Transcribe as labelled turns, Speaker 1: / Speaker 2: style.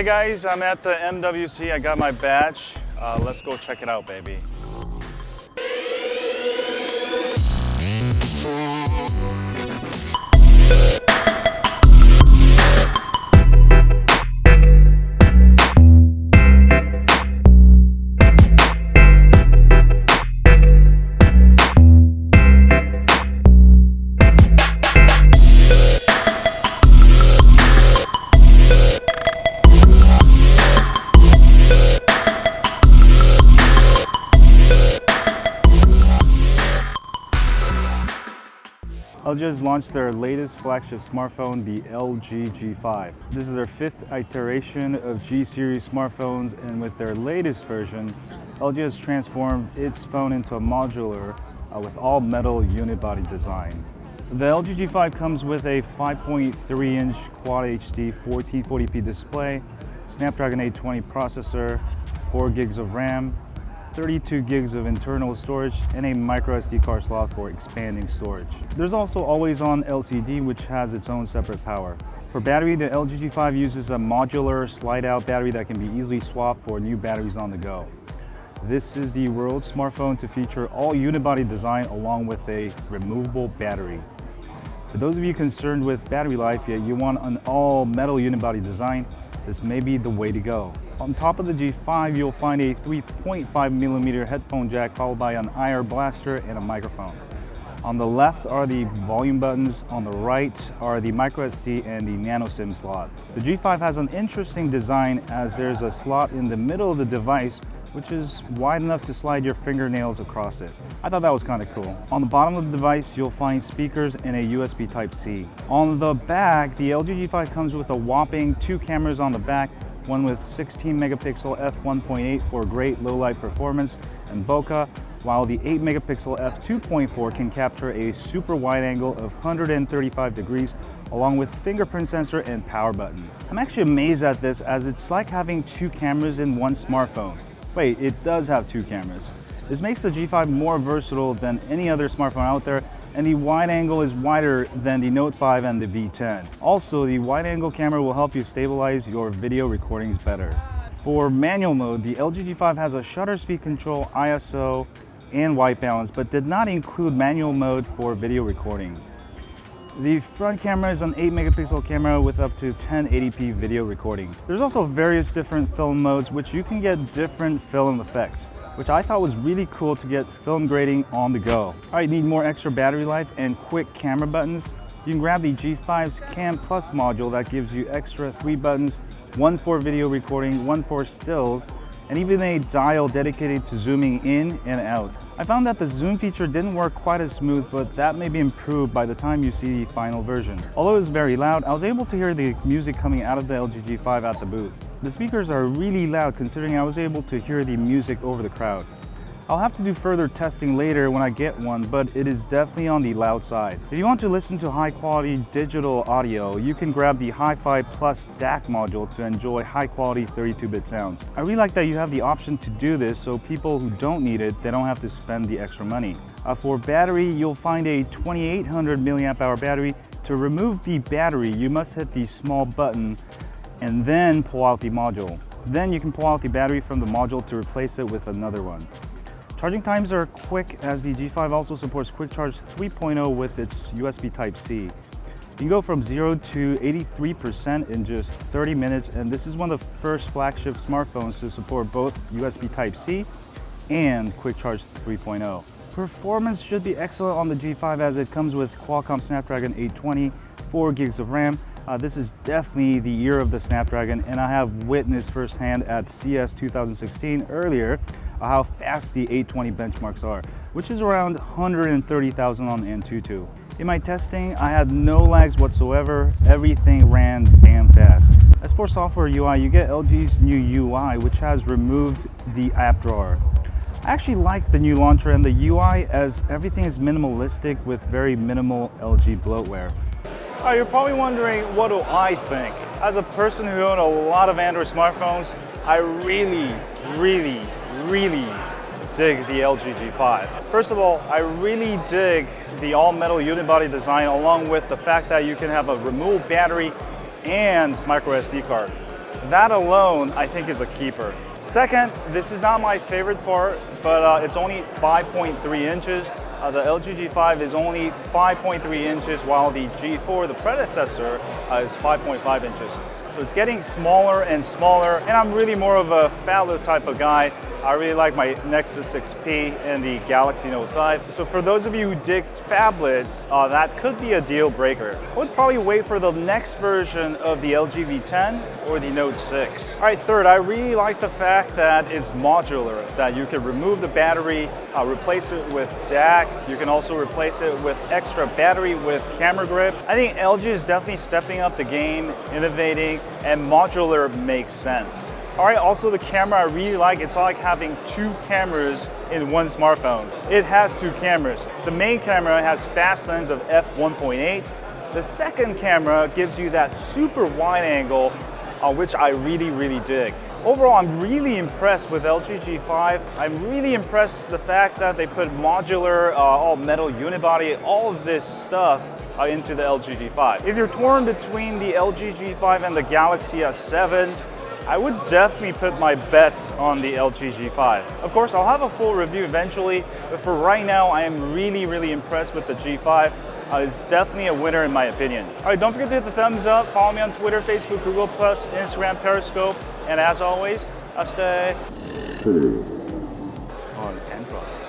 Speaker 1: guys, I'm at the MWC. I got my badge. Let's go check it out, baby. LG has launched their latest flagship smartphone, the LG G5. This is their 5th iteration of G series smartphones, and with their latest version, LG has transformed its phone into a modular with all metal unibody design. The LG G5 comes with a 5.3-inch Quad HD 1440p display, Snapdragon 820 processor, 4 gigs of RAM, 32 gigs of internal storage, and a micro SD card slot for expanding storage. There's also always-on LCD, which has its own separate power. For battery, the LG G5 uses a modular slide-out battery that can be easily swapped for new batteries on the go. This is the world's smartphone to feature all unibody design along with a removable battery. For those of you concerned with battery life, yet you want an all-metal unibody design, this may be the way to go. On top of the G5, you'll find a 3.5mm headphone jack followed by an IR blaster and a microphone. On the left are the volume buttons, on the right are the microSD and the nano SIM slot. The G5 has an interesting design as there's a slot in the middle of the device which is wide enough to slide your fingernails across it. I thought that was kind of cool. On the bottom of the device, you'll find speakers and a USB Type-C. On the back, the LG G5 comes with a whopping 2 cameras on the back, one with 16 megapixel f1.8 for great low light performance and bokeh, while the 8 megapixel f2.4 can capture a super wide angle of 135 degrees along with fingerprint sensor and power button. I'm actually amazed at this as it's like having 2 cameras in one smartphone. Wait, it does have 2 cameras. This makes the G5 more versatile than any other smartphone out there, and the wide angle is wider than the Note 5 and the V10. Also, the wide angle camera will help you stabilize your video recordings better. For manual mode, the LG G5 has a shutter speed control, ISO, and white balance, but did not include manual mode for video recording. The front camera is an 8 megapixel camera with up to 1080p video recording. There's also various different film modes which you can get different film effects, which I thought was really cool to get film grading on the go. Alright, need more extra battery life and quick camera buttons? You can grab the G5's Cam Plus module that gives you extra 3 buttons, one for video recording, one for stills, and even a dial dedicated to zooming in and out. I found that the zoom feature didn't work quite as smooth, but that may be improved by the time you see the final version. Although it was very loud, I was able to hear the music coming out of the LG G5 at the booth. The speakers are really loud considering I was able to hear the music over the crowd. I'll have to do further testing later when I get one, but it is definitely on the loud side. If you want to listen to high quality digital audio, you can grab the Hi-Fi Plus DAC module to enjoy high quality 32-bit sounds. I really like that you have the option to do this so people who don't need it, they don't have to spend the extra money. For battery, you'll find a 2800 milliamp hour battery. To remove the battery, you must hit the small button and then pull out the module. Then you can pull out the battery from the module to replace it with another one. Charging times are quick as the G5 also supports Quick Charge 3.0 with its USB Type-C. You can go from 0 to 83% in just 30 minutes, and this is one of the first flagship smartphones to support both USB Type-C and Quick Charge 3.0. Performance should be excellent on the G5 as it comes with Qualcomm Snapdragon 820, 4 gigs of RAM. This is definitely the year of the Snapdragon, and I have witnessed firsthand at CES 2016 earlier how fast the 820 benchmarks are, which is around 130,000 on Antutu. In my testing, I had no lags whatsoever. Everything ran damn fast. As for software UI, you get LG's new UI, which has removed the app drawer. I actually like the new launcher and the UI as everything is minimalistic with very minimal LG bloatware. You're probably wondering, what do I think? As a person who owns a lot of Android smartphones, I really dig the LG G5. First of all, I really dig the all-metal unibody design along with the fact that you can have a removable battery and micro SD card. That alone, I think, is a keeper. Second, this is not my favorite part, but it's only 5.3 inches. The LG G5 is only 5.3 inches, while the G4, the predecessor, is 5.5 inches. So it's getting smaller and smaller, and I'm really more of a phallo type of guy. I really like my Nexus 6P and the Galaxy Note 5. So for those of you who dig phablets, that could be a deal breaker. I would probably wait for the next version of the LG V10 or the Note 6. All right, third, I really like the fact that it's modular, that you can remove the battery, replace it with DAC. You can also replace it with extra battery with camera grip. I think LG is definitely stepping up the game, innovating, and modular makes sense. All right, also the camera I really like. It's like having two cameras in one smartphone. It has two cameras. The main camera has fast lens of f1.8. The second camera gives you that super wide angle, which I really dig. Overall, I'm really impressed with LG G5. I'm really impressed with the fact that they put modular, all metal unibody, all of this stuff into the LG G5. If you're torn between the LG G5 and the Galaxy S7, I would definitely put my bets on the LG G5. Of course, I'll have a full review eventually, but for right now, I am really impressed with the G5. It's definitely a winner in my opinion. All right, don't forget to hit the thumbs up, follow me on Twitter, Facebook, Google+, Instagram, Periscope, and as always, I'll stay on Android.